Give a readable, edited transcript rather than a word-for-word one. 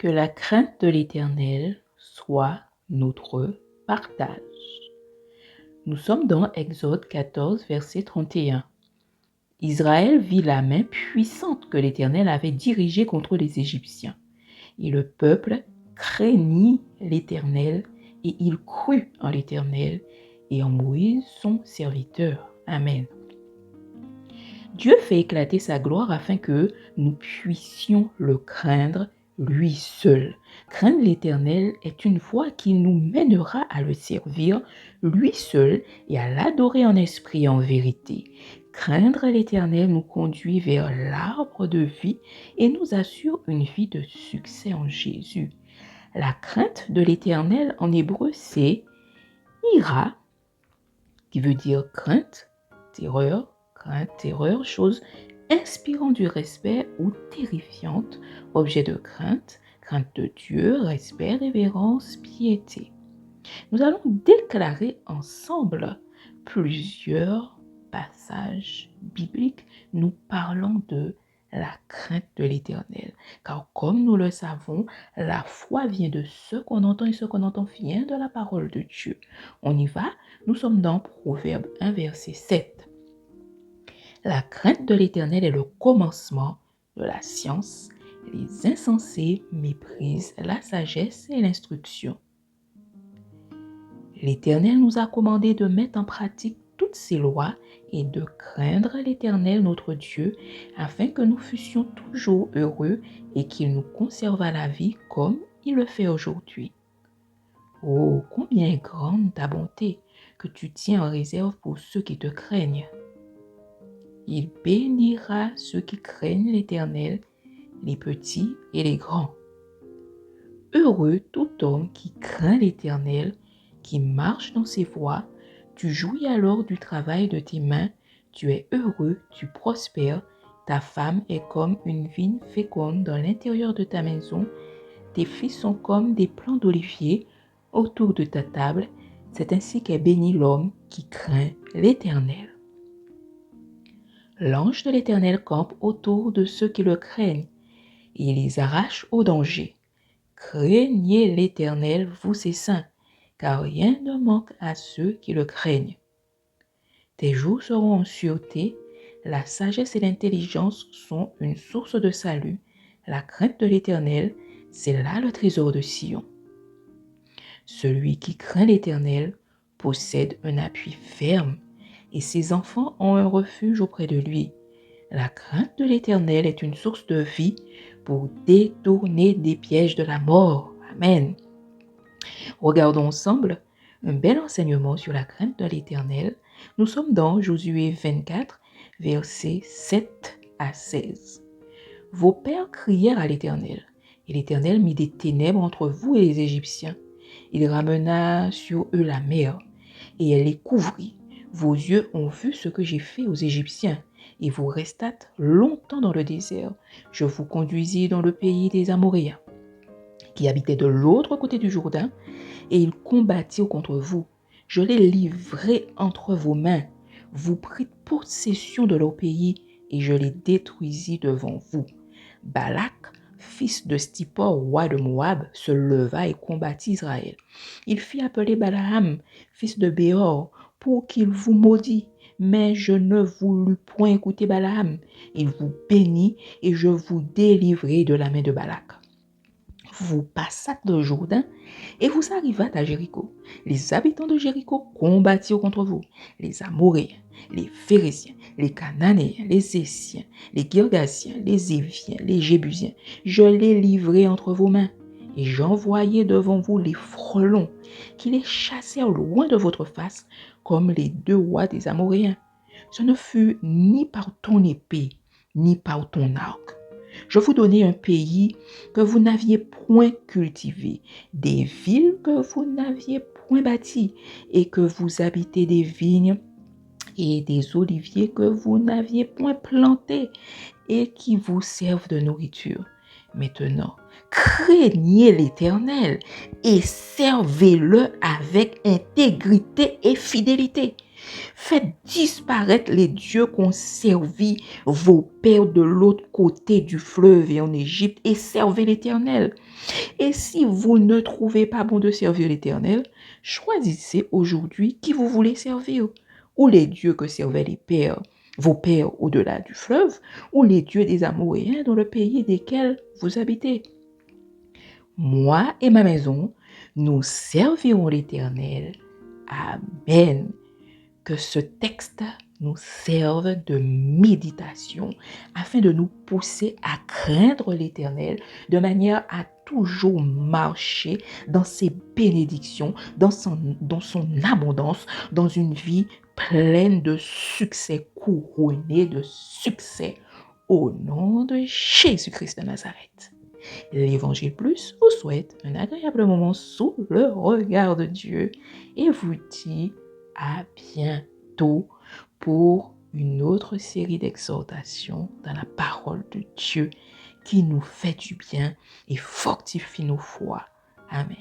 Que la crainte de l'Éternel soit notre partage. Nous sommes dans Exode 14, verset 31. Israël vit la main puissante que l'Éternel avait dirigée contre les Égyptiens. Et le peuple craignit l'Éternel et il crut en l'Éternel et en Moïse son serviteur. Amen. Dieu fait éclater sa gloire afin que nous puissions le craindre lui seul. Craindre l'Éternel est une voie qui nous mènera à le servir lui seul et à l'adorer en esprit et en vérité. Craindre l'Éternel nous conduit vers l'arbre de vie et nous assure une vie de succès en Jésus. La crainte de l'Éternel en hébreu, c'est ira, qui veut dire crainte, terreur, chose inspirant du respect ou terrifiante, objet de crainte, crainte de Dieu, respect, révérence, piété. Nous allons déclarer ensemble plusieurs passages bibliques nous parlant de la crainte de l'Éternel. Car comme nous le savons, la foi vient de ce qu'on entend et ce qu'on entend vient de la parole de Dieu. On y va, nous sommes dans Proverbe 1, verset 7. La crainte de l'Éternel est le commencement de la science. Les insensés méprisent la sagesse et l'instruction. L'Éternel nous a commandé de mettre en pratique toutes ces lois et de craindre l'Éternel notre Dieu afin que nous fussions toujours heureux et qu'il nous conservât la vie comme il le fait aujourd'hui. Oh, combien est grande ta bonté que tu tiens en réserve pour ceux qui te craignent. Il bénira ceux qui craignent l'Éternel, les petits et les grands. Heureux tout homme qui craint l'Éternel, qui marche dans ses voies. Tu jouis alors du travail de tes mains, tu es heureux, tu prospères. Ta femme est comme une vigne féconde dans l'intérieur de ta maison. Tes fils sont comme des plants d'olivier autour de ta table. C'est ainsi qu'est béni l'homme qui craint l'Éternel. L'ange de l'Éternel campe autour de ceux qui le craignent et les arrache au danger. Craignez l'Éternel, vous ses saints, car rien ne manque à ceux qui le craignent. Tes jours seront en sûreté, la sagesse et l'intelligence sont une source de salut. La crainte de l'Éternel, c'est là le trésor de Sion. Celui qui craint l'Éternel possède un appui ferme, et ses enfants ont un refuge auprès de lui. La crainte de l'Éternel est une source de vie pour détourner des pièges de la mort. Amen. Regardons ensemble un bel enseignement sur la crainte de l'Éternel. Nous sommes dans Josué 24, versets 7 à 16. Vos pères crièrent à l'Éternel, et l'Éternel mit des ténèbres entre vous et les Égyptiens. Il ramena sur eux la mer, et elle les couvrit. Vos yeux ont vu ce que j'ai fait aux Égyptiens, et vous restâtes longtemps dans le désert. Je vous conduisis dans le pays des Amoréens, qui habitaient de l'autre côté du Jourdain, et ils combattirent contre vous. Je les livrai entre vos mains. Vous prîtes possession de leur pays, et je les détruisis devant vous. Balak, fils de Stippor, roi de Moab, se leva et combattit Israël. Il fit appeler Balaam, fils de Béor, pour qu'il vous maudît. Mais je ne voulus point écouter Balaam. Il vous bénit, et je vous délivrai de la main de Balak. Vous passâtes le Jourdain et vous arrivâtes à Jéricho. Les habitants de Jéricho combattirent contre vous. Les Amoréens, les Phéréziens, les Cananéens, les Essiens, les Girgasiens, les Éviens, les Jébusiens. Je les livrai entre vos mains et j'envoyai devant vous les frelons qui les chassèrent loin de votre face comme les 2 rois des Amoréens. Ce ne fut ni par ton épée, ni par ton arc. Je vous donnai un pays que vous n'aviez point cultivé, des villes que vous n'aviez point bâties, et que vous habitez des vignes et des oliviers que vous n'aviez point plantés, et qui vous servent de nourriture. Maintenant, craignez l'Éternel et servez-le avec intégrité et fidélité. Faites disparaître les dieux qu'ont servi vos pères de l'autre côté du fleuve et en Égypte et servez l'Éternel. Et si vous ne trouvez pas bon de servir l'Éternel, choisissez aujourd'hui qui vous voulez servir. Ou les dieux que servaient les pères, vos pères au-delà du fleuve, ou les dieux des Amoréens dans le pays desquels vous habitez. Moi et ma maison, nous servirons l'Éternel. Amen. Que ce texte nous serve de méditation afin de nous pousser à craindre l'Éternel de manière à toujours marcher dans ses bénédictions, dans son abondance, dans une vie pleine de succès, couronnée de succès au nom de Jésus-Christ de Nazareth. L'Évangile Plus vous souhaite un agréable moment sous le regard de Dieu et vous dit à bientôt pour une autre série d'exhortations dans la parole de Dieu qui nous fait du bien et fortifie nos foi. Amen.